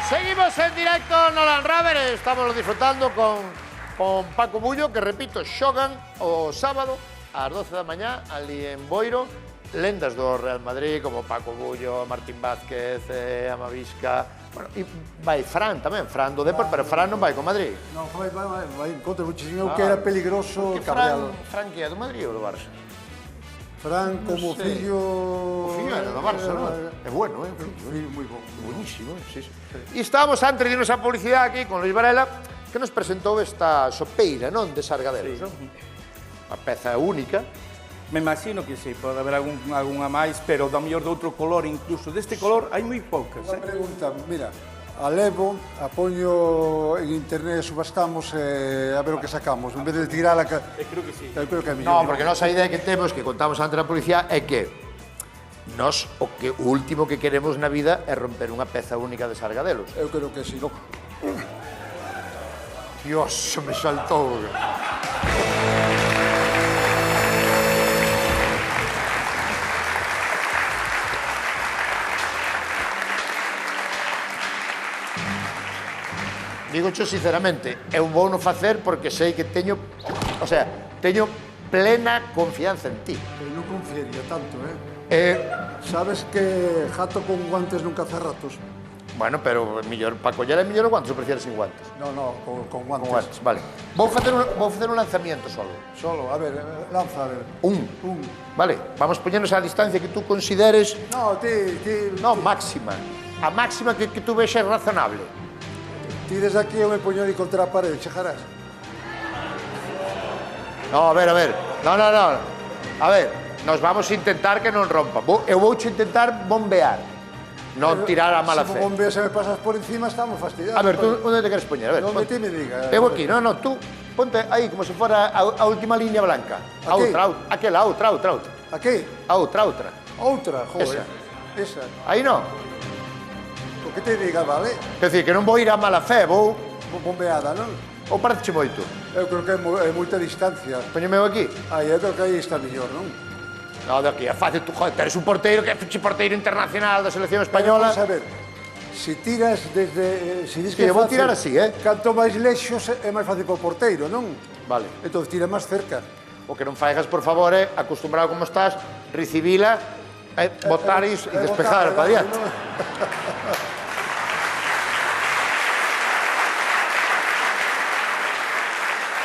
Seguimos en directo no Land Rover, estamos disfrutando con Paco Bullo, que repito, xogan o sábado ás 12 da mañá ali en Boiro, lendas do Real Madrid como Paco Bullo, Martín Vázquez, Amavisca, bueno, e vai Fran tamén, Fran do Depor, pero Fran non vai con Madrid. Non, vai en contra muchísimo, que era peligroso cabrealo. Fran que é do Madrid ou do Barça? Fran como fillo... O fillo era do Barça, non? É bueno, Fillo moi bon. Buenísimo, sí, sí. E estábamos antes de irnos a publicidade aquí con Luis Varela, que nos presentou esta sopeira, non, de Sargadelos, non? Unha peza única. Me imagino que sí, pode haber algunha máis, pero da mellor de outro color, incluso deste color, hai moi poucas. Unha pregunta, mira, a levo, a poño en internet, subastamos a ver o que sacamos, en vez de tirala... Creo que sí. Eu creo que é No, mellor. porque a nosa idea que temos, que contamos antes da publicidade, é que nós o último que queremos na vida é romper unha peza única de Sargadelos. Eu creo que sí. Dios, se me saltou. Dígocho sinceramente, eu vou non facer porque sei que teño, o sea, teño plena confianza en ti. Pero non confiaría tanto, Sabes que jato con guantes nunca hace ratos? Bueno, pero mellor para coller é mellor o guantes, ou prefieres sin guantes? No, con guantes. Con guantes, vale. Vou facer un lanzamiento solo. Solo, a ver, lanza, a ver. Un. Vale, vamos poñernos a distancia que tú consideres... No, ti... No, máxima. A máxima que tú vexes razonable. Ti desde aquí eu me poño ali contra a parede, chegarás. No, a ver. No. A ver, nos vamos a intentar que non rompa. Eu vouche intentar bombear, non tirar a mala fe. Se bombeas e me pasas por encima, estamos fastidiados. A ver, tú onde te queres poñer? A ver, Donde ti me diga. Eu aquí, no, tú ponte aí como se fora a última línea blanca. A Aquí? outra. Aquí? A outra. Outra, joder. Esa. Aí non. O que te diga, vale? Quer dicir, que non vou ir a mala fe, vou... Bombeada, non? Ou parece moito? Eu creo que é moita distancia. Poñeme eu aquí? Eu creo que aí está mellor, non? No, de aquí é fácil, tú, joder, eres un porteiro que é porteiro internacional da selección española. Vamos a ver, se tiras desde... Se dis Sí, que eu vou tirar así, Canto máis lexos é máis fácil para o porteiro, non? Vale. Entón, tira máis cerca. O que non faigas, por favor, é, acostumbrado como estás, recibila, botar e despejar para diante.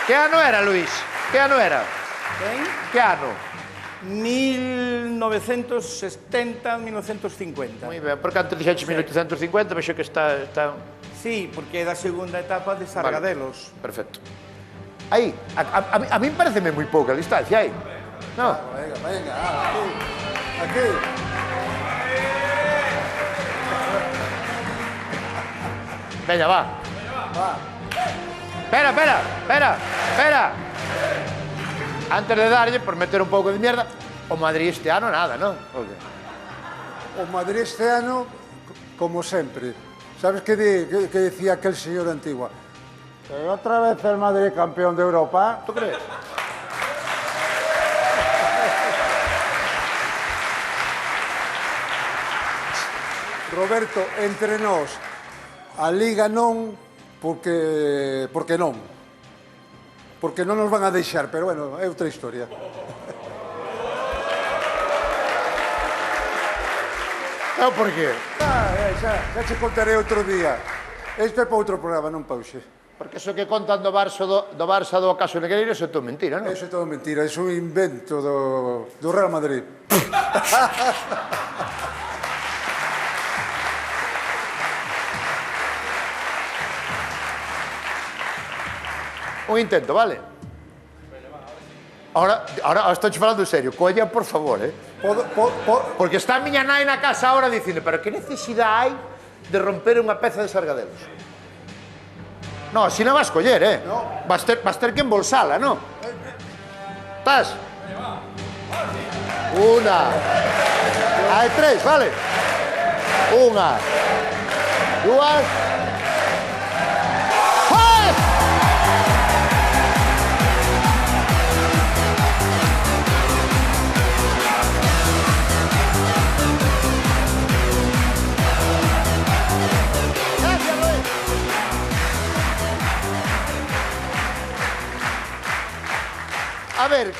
Que ano era, Luis? Que ano era? Ben? Que ano? 1970, 1950. Moi ben, porque antes dixeches 1850, vexo que está... Sí, porque é da segunda etapa de Sargadelos. Vale. Perfecto. Aí, a mí pareceme moi pouca a distancia, aí. No. Venga, aquí. Veña, va. Espera. Antes de darlle, por meter un pouco de mierda, o Madrid este ano nada, non? O Madrid este ano, como sempre. Sabes que decía aquel señor Antigua? Otra vez el Madrid campeón de Europa. ¿Tú crees? Roberto, entre nós, a Liga non, porque non. Porque non nos van a deixar, pero bueno, é outra historia. É por qué? Xa che contaré outro día. Isto é para outro programa, non pauxe. Porque eso que contan do Barça do Acaso Negreiro, eso é todo mentira, non? Eso é todo mentira, é un invento do Real Madrid. Un intento, vale? Ahora estou falando en serio. Colla, por favor, Porque está a miña nai na casa ahora dicindo, pero que necesidade hai de romper unha peza de Sargadelos? No, así non vas coller, No. Vas ter que embolsala, non? Estás? Una. Hai tres, vale? Unha. Dúas. Gracias. A ver,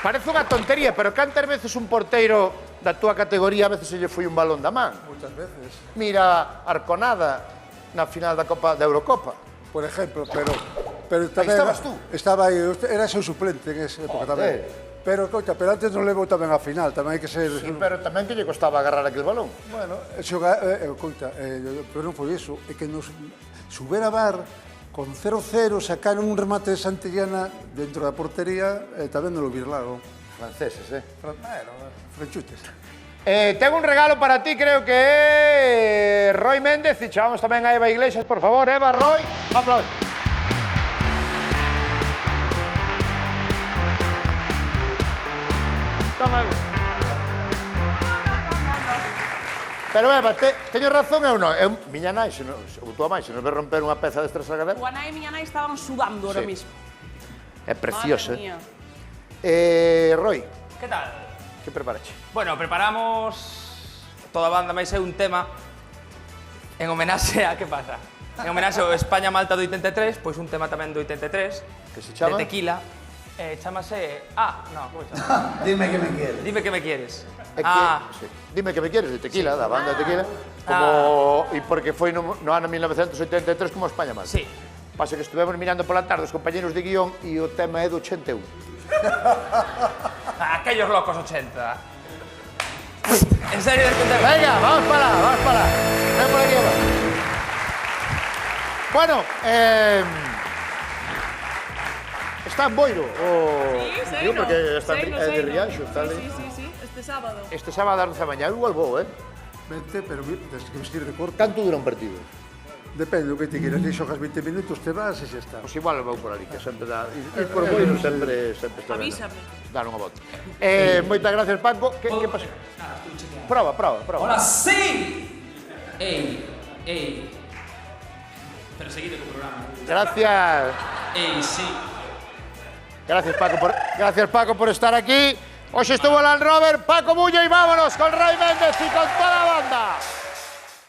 parece unha tontería, pero cantas veces un porteiro da túa categoría a veces se lle foi un balón da man? Muchas veces. Mira Arconada na final da Copa da Eurocopa. Por ejemplo, pero tamén... estabas tú? Estaba aí, era seu suplente en esa época tamén. Pero, coita, pero antes non levou tamén a final, tamén hai que ser... Sí, pero tamén que lle costaba agarrar aquel balón. Bueno, coita, pero non foi iso, é que nos subera bar con 0-0, sacaron un remate de Santillana dentro da portería e tamén non lo virlaron. Franceses, Bueno, franchutes. Tengo un regalo para ti, creo que é Roy Méndez, e chamamos tamén a Eva Iglesias, por favor. Eva, Roy, aplausos. Toma, Eva. Pero Eva, teño razón ou non? Miña nai, ou tua mãe, se nos ve romper unha peza destas agadas. O Ana e miña nai estaban sudando ahora Sí. mismo. É preciosa. Madre mía. Roy, Que tal? que preparache? Bueno, preparamos toda a banda máis é un tema en homenaxe a que pasa? En homenaxe ao España-Malta do 83, pois un tema tamén do 83, Que se chama? de Tequila. Chámase... como se chama? Dime que me quieres. Dime que me quieres. É que, sí. Dime que me quieres, de Tequila, da banda de Tequila, e porque foi no ano 1983 como España Malta. Sí. Pasa que estivemos mirando pola tarde os compañeros de guión e o tema é do 81. Aquellos locos 80. En serio, este tema. Venga, vamos para lá. Ven por aquí, Eva. Bueno, está en Boiro, Sí, digo, porque está é de Rianxo, está ali. Sí, este sábado. Este sábado a 11 da mañá, igual vou, Vente, pero tens que vestir de corto. Canto dura un partido? Depende do que te quieras, ti xogas 20 minutos, te vas e xa está. Pois igual vou por ali, que sempre dá... Ir por Boiro sempre está ben. Avísame. Dar unha volta. Moitas gracias, Paco. Que pasa? Prova. Hola, sí. Ey. Pero seguide co programa. Gracias. Ey, sí. Gracias, Paco, por estar aquí. Hoxe estuvo Land Rover, Paco Bullo, y vámonos con Roy Méndez y con toda